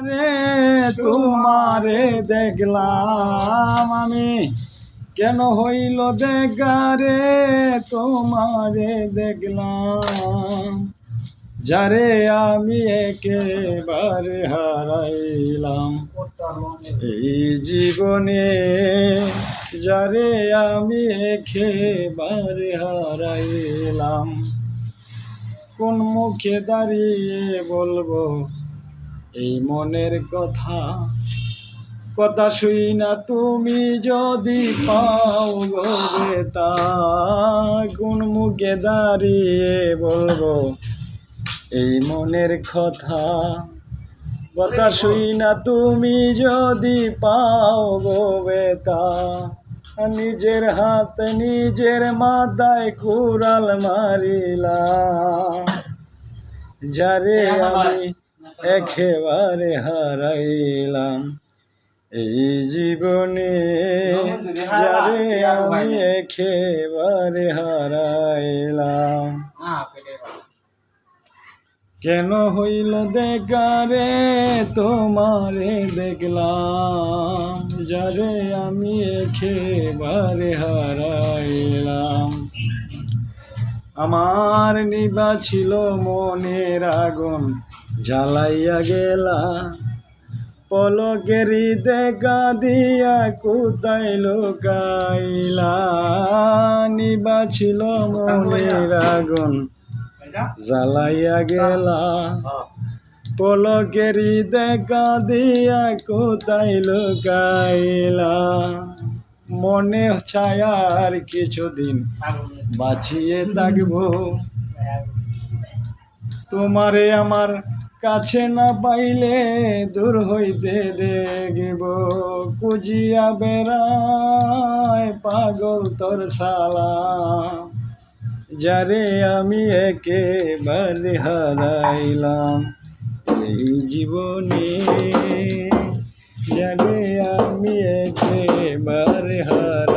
রে তোমারে দেখলাম আমি, কেন হইল দেখা রে তোমারে দেখলাম, যারে আমি একেবারে হারাইলাম এই জীবনে, যারে আমি একেবারে হারাইলাম। কোন মুখে দাঁড়িয়ে বলবো এই মনের কথা, কথা শুই না তুমি যদি পাও গো বেতা। কোন মুখে দাঁড়িয়ে বলবো এই মনের কথা, কথা শুই না তুমি যদি পাও গো বেতা। নিজের হাতে নিজের মাথায় কুড়াল মারিলাম, যারে আমি একেবারে হারাইলাম এই জীবনে, যারে আমি একেবারে হারাইলাম। কেন হইল দেখা রে তোমারে দেখলাম, যারে আমি একেবারে হারাইলাম। আমার নিবা ছিল মনের আগুন জ্বালাইয়া গেলা, পলকেরই দেখা দিয়া কোথায় লুকাইলা। নিবা ছিল মনের আগুন জ্বালাইয়া গেলা, পলকেরই দেখা দিয়া কোথায় লুকাইলা। মনে ছায়ার কিছুদিন বাঁচিয়ে থাকবো, তোমারে আমার কাছে না পাইলে দূর হইতে দেখব। খুঁজিয়া বেড়ায় পাগল তোর শালা, যারে আমি একেবারে হারাইলাম এই জীবনে, যারে আমি একেবারে হারাইলাম।